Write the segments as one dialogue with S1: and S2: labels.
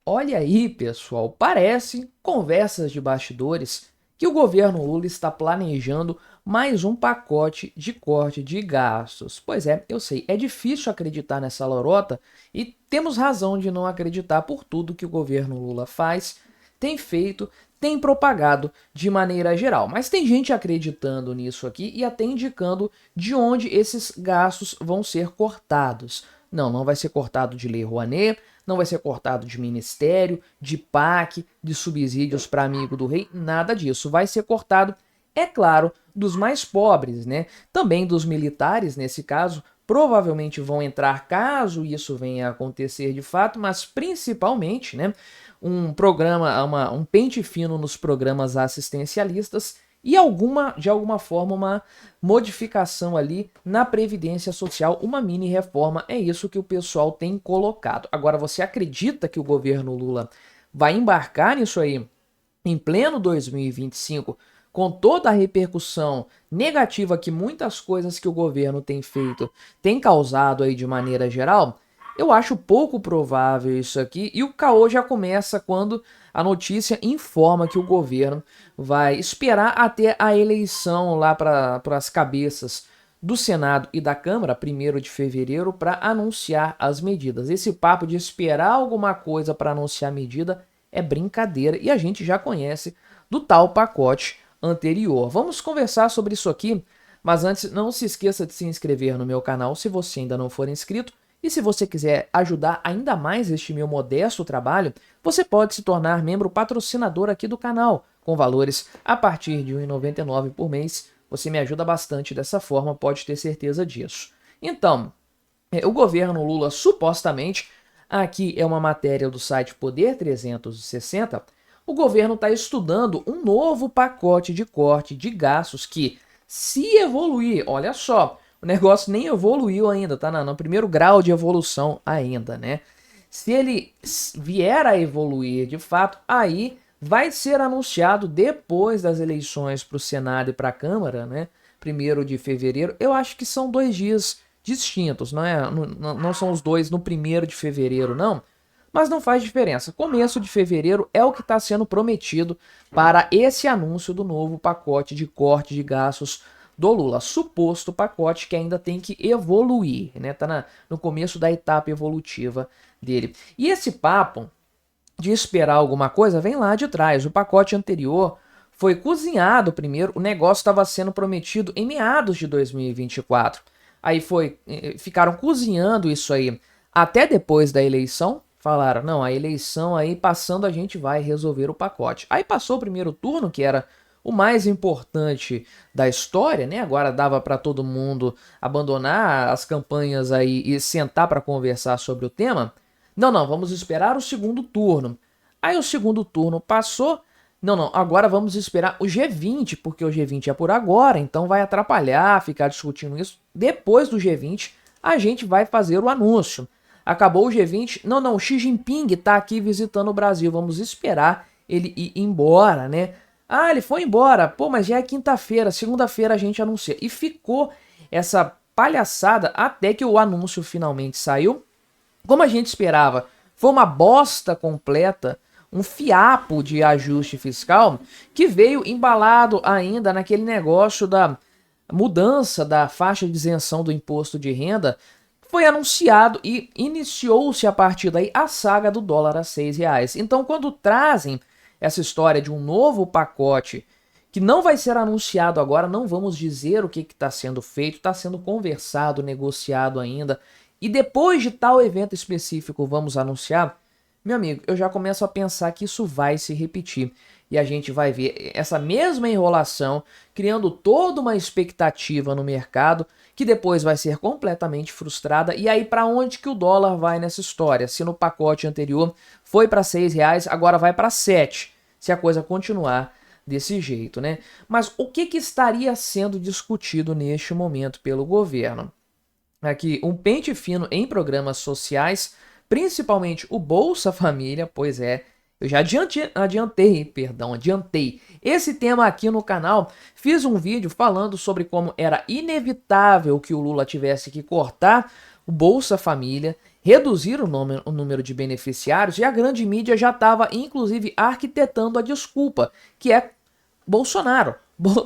S1: Olha aí, pessoal, parece, conversas de bastidores, que o governo Lula está planejando mais um pacote de corte de gastos. Pois é, eu sei, é difícil acreditar nessa lorota e temos razão de não acreditar por tudo que o governo Lula faz, tem feito, tem propagado de maneira geral. Mas tem gente acreditando nisso aqui e até indicando de onde esses gastos vão ser cortados. Não, não vai ser cortado de Lei Rouanet, não vai ser cortado de ministério, de PAC, de subsídios para amigo do rei, nada disso. Vai ser cortado, é claro, dos mais pobres, né? Também dos militares, nesse caso, provavelmente vão entrar caso isso venha a acontecer de fato, mas principalmente, né, um pente fino nos programas assistencialistas e de alguma forma, uma modificação ali na Previdência Social, uma mini reforma. É isso que o pessoal tem colocado. Agora, você acredita que o governo Lula vai embarcar nisso aí em pleno 2025, com toda a repercussão negativa que muitas coisas que o governo tem feito tem causado aí de maneira geral? Eu acho pouco provável isso aqui, e o caô já começa quando a notícia informa que o governo vai esperar até a eleição lá para as cabeças do Senado e da Câmara, 1º de fevereiro, para anunciar as medidas. Esse papo de esperar alguma coisa para anunciar a medida é brincadeira e a gente já conhece do tal pacote anterior. Vamos conversar sobre isso aqui, mas antes não se esqueça de se inscrever no meu canal se você ainda não for inscrito. E se você quiser ajudar ainda mais este meu modesto trabalho, você pode se tornar membro patrocinador aqui do canal, com valores a partir de R$ 1,99 por mês. Você me ajuda bastante dessa forma, pode ter certeza disso. Então, o governo Lula supostamente, aqui é uma matéria do site Poder 360, o governo está estudando um novo pacote de corte de gastos que, se evoluir, olha só, o negócio nem evoluiu ainda, tá no primeiro grau de evolução ainda, né? Se ele vier a evoluir de fato, aí vai ser anunciado depois das eleições para o Senado e para a Câmara, né? 1º de fevereiro. Eu acho que são 2 dias distintos, não é? Não são os dois no 1º de fevereiro, não. Mas não faz diferença. Começo de fevereiro é o que está sendo prometido para esse anúncio do novo pacote de corte de gastos do Lula. Suposto pacote que ainda tem que evoluir, né? Tá no começo da etapa evolutiva dele. E esse papo de esperar alguma coisa vem lá de trás. O pacote anterior foi cozinhado primeiro, o negócio estava sendo prometido em meados de 2024. Aí ficaram cozinhando isso aí até depois da eleição. Falaram, não, a eleição aí passando a gente vai resolver o pacote. Aí passou o primeiro turno, que era o mais importante da história, né? Agora dava para todo mundo abandonar as campanhas aí e sentar para conversar sobre o tema. Não, não, vamos esperar o segundo turno. Aí o segundo turno passou. Não, não, agora vamos esperar o G20, porque o G20 é por agora, então vai atrapalhar ficar discutindo isso. Depois do G20, a gente vai fazer o anúncio. Acabou o G20, não, não, o Xi Jinping está aqui visitando o Brasil, vamos esperar ele ir embora, né? Ah, ele foi embora, pô, mas já é quinta-feira, segunda-feira a gente anuncia. E ficou essa palhaçada até que o anúncio finalmente saiu. Como a gente esperava, foi uma bosta completa, um fiapo de ajuste fiscal que veio embalado ainda naquele negócio da mudança da faixa de isenção do imposto de renda. Foi anunciado e iniciou-se a partir daí a saga do dólar a R$ 6. Então, quando trazem essa história de um novo pacote que não vai ser anunciado agora, não vamos dizer o que está sendo feito, está sendo conversado, negociado ainda, e depois de tal evento específico vamos anunciar, meu amigo, eu já começo a pensar que isso vai se repetir. E a gente vai ver essa mesma enrolação, criando toda uma expectativa no mercado, que depois vai ser completamente frustrada. E aí, para onde que o dólar vai nessa história? Se no pacote anterior foi para R$ 6, agora vai para 7, se a coisa continuar desse jeito, né? Mas o que estaria sendo discutido neste momento pelo governo? Aqui, um pente fino em programas sociais, principalmente o Bolsa Família, pois é, eu já adiantei esse tema aqui no canal, fiz um vídeo falando sobre como era inevitável que o Lula tivesse que cortar o Bolsa Família, reduzir o número de beneficiários e a grande mídia já estava, inclusive, arquitetando a desculpa, que é Bolsonaro.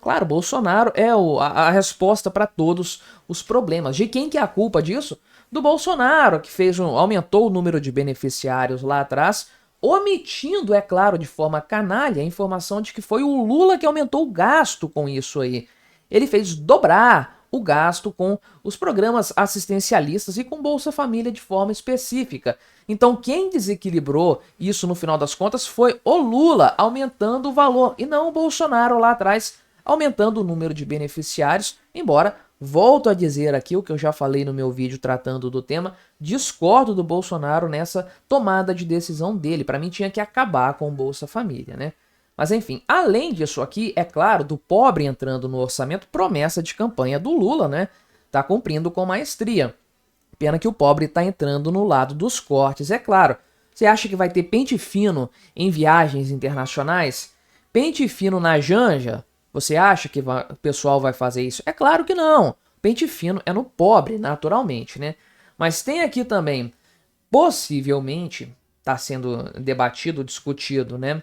S1: Claro, Bolsonaro é a resposta para todos os problemas. De quem que é a culpa disso? Do Bolsonaro, que aumentou o número de beneficiários lá atrás, omitindo, é claro, de forma canalha, a informação de que foi o Lula que aumentou o gasto com isso aí. Ele fez dobrar o gasto com os programas assistencialistas e com Bolsa Família de forma específica. Então quem desequilibrou isso no final das contas foi o Lula aumentando o valor e não o Bolsonaro lá atrás aumentando o número de beneficiários, embora, volto a dizer aqui o que eu já falei no meu vídeo tratando do tema, discordo do Bolsonaro nessa tomada de decisão dele. Para mim tinha que acabar com o Bolsa Família, né? Mas enfim, além disso aqui, é claro, do pobre entrando no orçamento, promessa de campanha do Lula, né? Tá cumprindo com maestria. Pena que o pobre tá entrando no lado dos cortes, é claro. Você acha que vai ter pente fino em viagens internacionais? Pente fino na Janja? Você acha que o pessoal vai fazer isso? É claro que não. Pente fino é no pobre, naturalmente, né? Mas tem aqui também, possivelmente, está sendo debatido, discutido, né?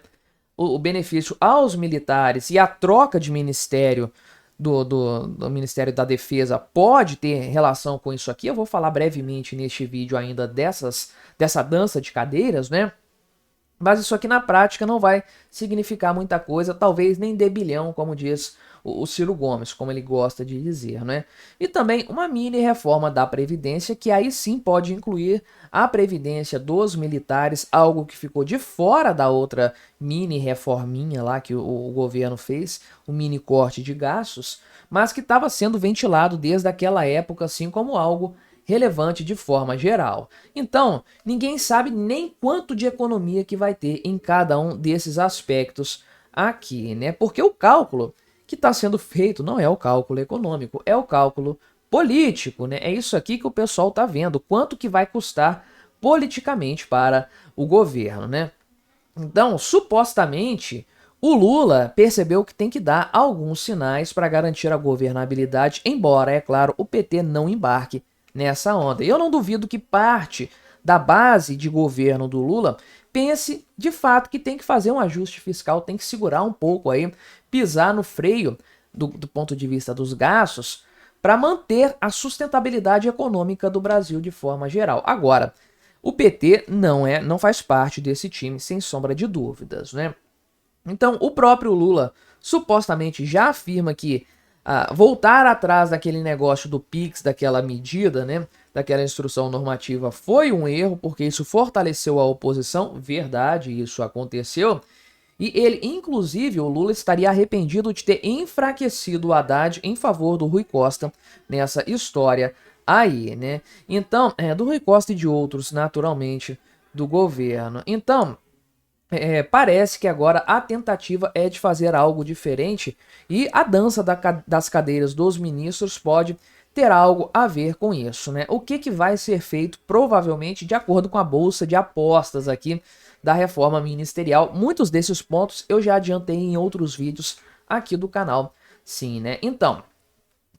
S1: O benefício aos militares e a troca de ministério do Ministério da Defesa pode ter relação com isso aqui. Eu vou falar brevemente neste vídeo ainda dessa dança de cadeiras, né? Mas isso aqui na prática não vai significar muita coisa, talvez nem debilhão, como diz o Ciro Gomes, como ele gosta de dizer, né? E também uma mini reforma da Previdência, que aí sim pode incluir a Previdência dos militares, algo que ficou de fora da outra mini reforminha lá que o governo fez, o mini corte de gastos, mas que estava sendo ventilado desde aquela época, assim como algo relevante de forma geral. Então, ninguém sabe nem quanto de economia que vai ter em cada um desses aspectos aqui, né? Porque o cálculo que está sendo feito não é o cálculo econômico, é o cálculo político, né? É isso aqui que o pessoal está vendo, quanto que vai custar politicamente para o governo, né? Então, supostamente, o Lula percebeu que tem que dar alguns sinais para garantir a governabilidade, embora, é claro, o PT não embarque nessa onda. E eu não duvido que parte da base de governo do Lula pense de fato que tem que fazer um ajuste fiscal, tem que segurar um pouco aí, pisar no freio do ponto de vista dos gastos para manter a sustentabilidade econômica do Brasil de forma geral. Agora, o PT não faz parte desse time, sem sombra de dúvidas, né? Então, o próprio Lula supostamente já afirma que voltar atrás daquele negócio do PIX, daquela medida, né, daquela instrução normativa, foi um erro, porque isso fortaleceu a oposição. Verdade, isso aconteceu. E ele, inclusive, o Lula estaria arrependido de ter enfraquecido o Haddad em favor do Rui Costa nessa história aí, né? Então, do Rui Costa e de outros, naturalmente, do governo. Então, parece que agora a tentativa é de fazer algo diferente e a dança das cadeiras dos ministros pode ter algo a ver com isso, né? O que vai ser feito, provavelmente, de acordo com a bolsa de apostas aqui da reforma ministerial. Muitos desses pontos eu já adiantei em outros vídeos aqui do canal, sim, né? Então,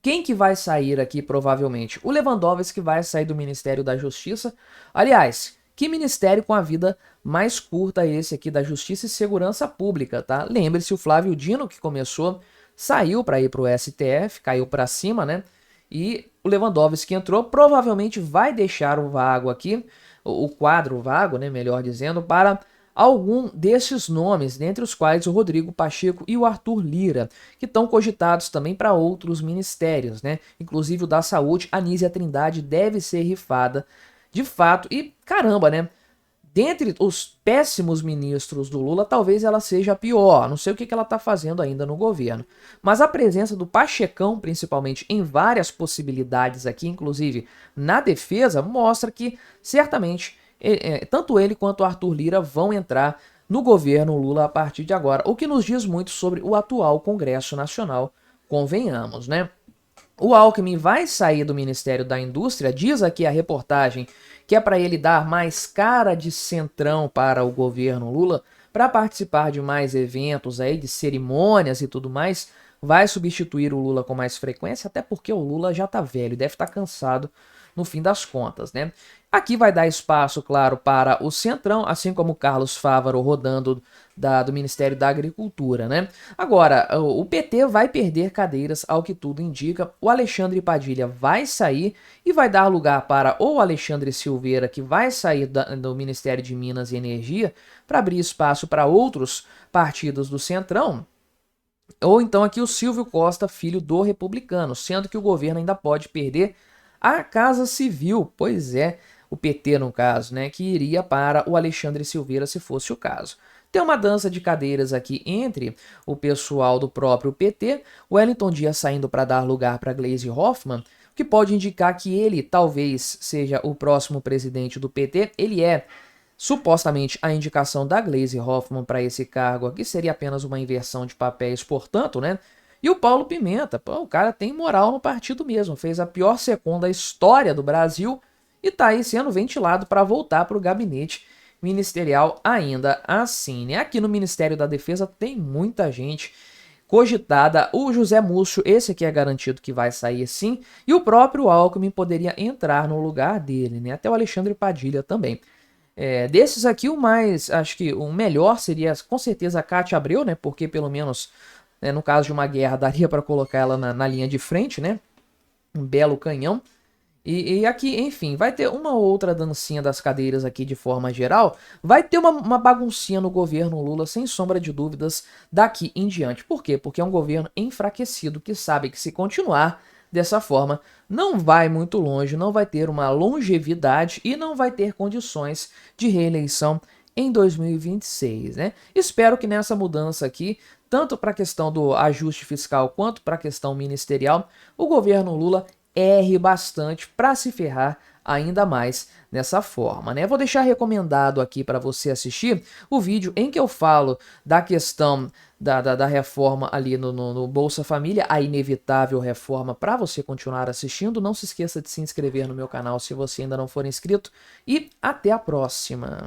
S1: quem que vai sair aqui, provavelmente? O Lewandowski vai sair do Ministério da Justiça. Aliás, que ministério com a vida mais curta esse aqui da Justiça e Segurança Pública, tá? Lembre-se, o Flávio Dino, que começou, saiu para ir para o STF, caiu para cima, né? E o Lewandowski entrou, provavelmente vai deixar o vago aqui, o quadro vago, né, melhor dizendo, para algum desses nomes, dentre os quais o Rodrigo Pacheco e o Arthur Lira, que estão cogitados também para outros ministérios, né? Inclusive o da Saúde, a Anísia Trindade deve ser rifada de fato. E caramba, né? Dentre os péssimos ministros do Lula, talvez ela seja a pior. Não sei o que ela está fazendo ainda no governo. Mas a presença do Pachecão, principalmente, em várias possibilidades aqui, inclusive na defesa, mostra que certamente tanto ele quanto o Arthur Lira vão entrar no governo Lula a partir de agora. O que nos diz muito sobre o atual Congresso Nacional, convenhamos, né? O Alckmin vai sair do Ministério da Indústria, diz aqui a reportagem que é para ele dar mais cara de centrão para o governo Lula, para participar de mais eventos aí, de cerimônias e tudo mais. Vai substituir o Lula com mais frequência, até porque o Lula já tá velho, deve estar cansado no fim das contas, né? Aqui vai dar espaço, claro, para o Centrão, assim como o Carlos Fávaro rodando do Ministério da Agricultura, né? Agora, o PT vai perder cadeiras, ao que tudo indica. O Alexandre Padilha vai sair e vai dar lugar para ou o Alexandre Silveira, que vai sair do Ministério de Minas e Energia, para abrir espaço para outros partidos do Centrão. Ou então aqui o Silvio Costa, filho do republicano, sendo que o governo ainda pode perder a Casa Civil, pois é, o PT no caso, né, que iria para o Alexandre Silveira se fosse o caso. Tem uma dança de cadeiras aqui entre o pessoal do próprio PT, o Wellington Dias saindo para dar lugar para Gleisi Hoffmann, o que pode indicar que ele talvez seja o próximo presidente do PT. Ele é supostamente a indicação da Gleisi Hoffmann para esse cargo aqui seria apenas uma inversão de papéis, portanto, né? E o Paulo Pimenta, pô, o cara tem moral no partido mesmo, fez a pior SECOM da história do Brasil e tá aí sendo ventilado para voltar para o gabinete ministerial ainda assim, né? Aqui no Ministério da Defesa tem muita gente cogitada, o José Múcio, esse aqui é garantido que vai sair sim, e o próprio Alckmin poderia entrar no lugar dele, né? Até o Alexandre Padilha também. Desses aqui, acho que o melhor seria com certeza a Cátia Abreu, né? Porque pelo menos, né, no caso de uma guerra, daria para colocar ela na linha de frente, né? Um belo canhão. E aqui, enfim, vai ter uma outra dancinha das cadeiras aqui de forma geral. Vai ter uma baguncinha no governo Lula, sem sombra de dúvidas, daqui em diante. Por quê? Porque é um governo enfraquecido que sabe que se continuar dessa forma, não vai muito longe, não vai ter uma longevidade e não vai ter condições de reeleição em 2026, né? Espero que nessa mudança aqui, tanto para a questão do ajuste fiscal quanto para a questão ministerial, o governo Lula erre bastante para se ferrar ainda mais nessa forma, né? Vou deixar recomendado aqui para você assistir o vídeo em que eu falo da questão da reforma ali no Bolsa Família, a inevitável reforma, para você continuar assistindo. Não se esqueça de se inscrever no meu canal se você ainda não for inscrito e até a próxima.